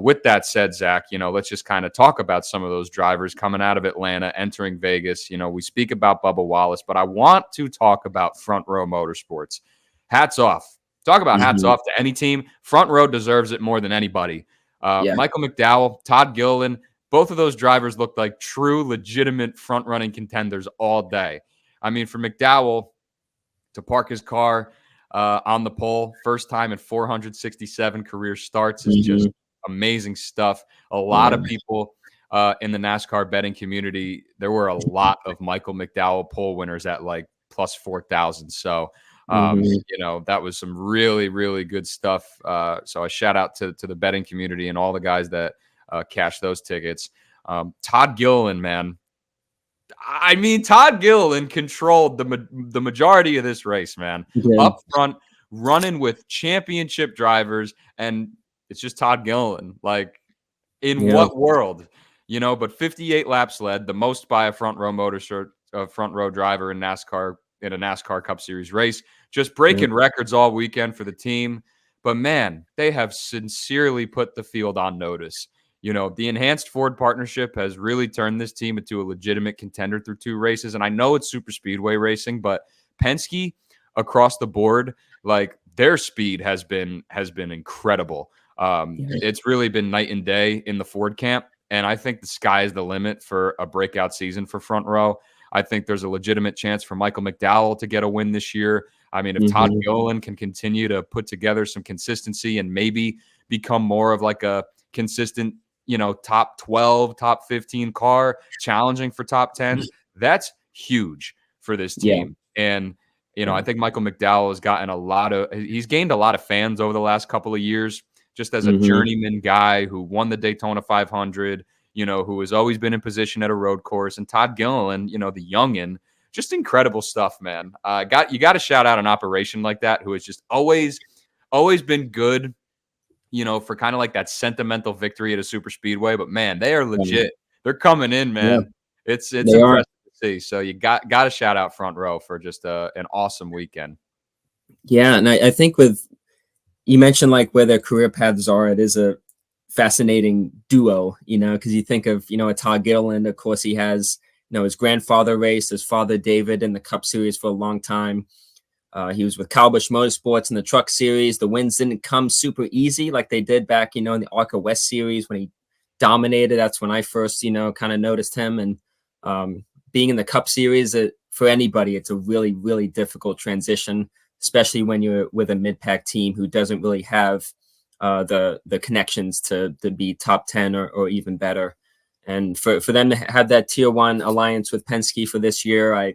With that said, Zach, let's just kind of talk about some of those drivers coming out of Atlanta, entering Vegas. We speak about Bubba Wallace, but I want to talk about Front Row Motorsports. Hats off. Talk about hats off to any team. Front Row deserves it more than anybody. Michael McDowell, Todd Gilliland, both of those drivers looked like true, legitimate front-running contenders all day. I mean, for McDowell to park his car on the pole, first time in 467 career starts, is just amazing stuff. A lot of people in the NASCAR betting community, there were a lot of Michael McDowell pole winners at like plus 4,000. So, that was some really, really good stuff. So I shout out to the betting community and all the guys that cashed those tickets. Todd Gilliland, man. I mean, Todd Gilliland controlled the majority of this race, man. Up front, running with championship drivers, and it's just Todd Gilliland. Like, in what world? But 58 laps led, the most by a front row driver in NASCAR, in a NASCAR Cup Series race. Just breaking records all weekend for the team. But, man, they have sincerely put the field on notice. The enhanced Ford partnership has really turned this team into a legitimate contender through 2 races. And I know it's super speedway racing, but Penske across the board, like, their speed has been incredible. It's really been night and day in the Ford camp. And I think the sky is the limit for a breakout season for Front Row. I think there's a legitimate chance for Michael McDowell to get a win this year. I mean, if Todd Gilliland can continue to put together some consistency and maybe become more of like a consistent, top 12, top 15 car challenging for top 10, that's huge for this team. And, I think Michael McDowell he's gained a lot of fans over the last couple of years, just as a journeyman guy who won the Daytona 500, who has always been in position at a road course. And Todd Gilliland, the youngin', just incredible stuff, man. You got to shout out an operation like that who has just always been good, for kind of like that sentimental victory at a super speedway. But, man, they are legit. They're coming in, man. It's impressive to see. So you got to shout out Front Row for just an awesome weekend. Yeah, and I think you mentioned like where their career paths are, it is a fascinating duo, because you think of, a Todd Gilliland, of course, he has, his grandfather raced, his father, David, in the Cup Series for a long time. He was with Cowbush Motorsports in the Truck Series. The wins didn't come super easy like they did back, in the ARCA West Series when he dominated. That's when I first, kind of noticed him. And being in the Cup Series, for anybody, it's a really, really difficult transition, especially when you're with a mid-pack team who doesn't really have the connections to be top 10 or even better. And for them to have that tier 1 alliance with Penske for this year,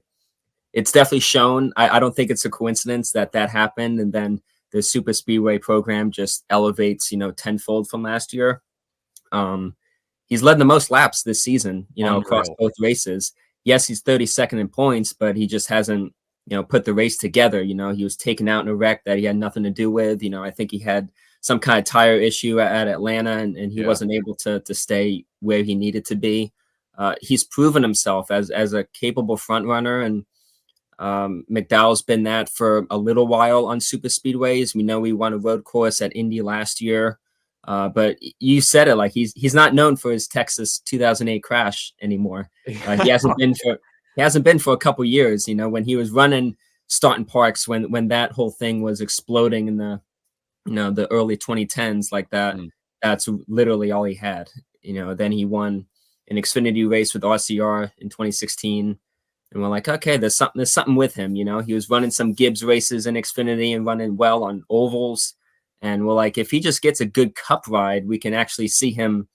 it's definitely shown. I don't think it's a coincidence that happened. And then the super speedway program just elevates, tenfold from last year. He's led the most laps this season, across both races. Yes, he's 32nd in points, but he just hasn't, put the race together. He was taken out in a wreck that he had nothing to do with. I think he had some kind of tire issue at Atlanta, and he wasn't able to stay where he needed to be. He's proven himself as a capable front runner, and McDowell's been that for a little while on super speedways. We know he won a road course at Indy last year, but you said it, like he's not known for his Texas 2008 crash anymore. He hasn't been for a couple years. When he was running Staunton Parks, when that whole thing was exploding in the early 2010s like that, that's literally all he had. Then he won an Xfinity race with RCR in 2016. And we're like, okay, there's something with him. He was running some Gibbs races in Xfinity and running well on ovals. And we're like, if he just gets a good cup ride, we can actually see him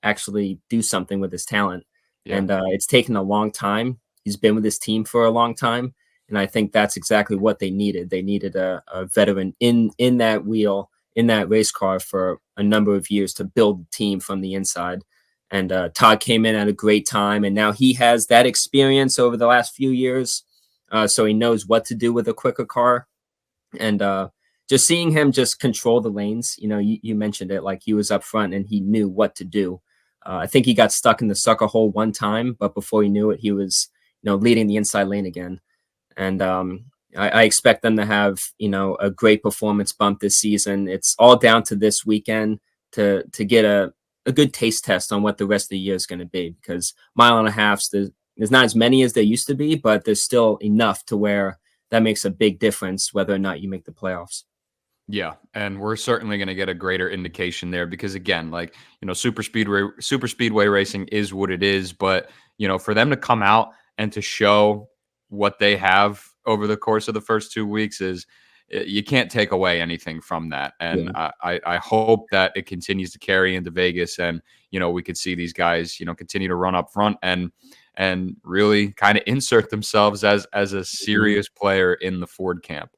actually do something with his talent. Yeah. And it's taken a long time. He's been with his team for a long time. And I think that's exactly what they needed. They needed a veteran in that wheel, in that race car for a number of years to build the team from the inside. And Todd came in at a great time, and now he has that experience over the last few years, so he knows what to do with a quicker car. And just seeing him just control the lanes, you mentioned it, like he was up front and he knew what to do. I think he got stuck in the sucker hole one time, but before he knew it, he was leading the inside lane again. And I expect them to have a great performance bump this season. It's all down to this weekend. to get a good taste test on what the rest of the year is going to be, because mile and a halfs, there's not as many as there used to be, but there's still enough to where that makes a big difference whether or not you make the playoffs. Yeah, and we're certainly going to get a greater indication there because again, like, super speedway racing is what it is, but for them to come out and to show what they have over the course of the first 2 weeks is you can't take away anything from that. And Yeah. I hope that it continues to carry into Vegas and we could see these guys continue to run up front and really kind of insert themselves as a serious player in the Ford camp.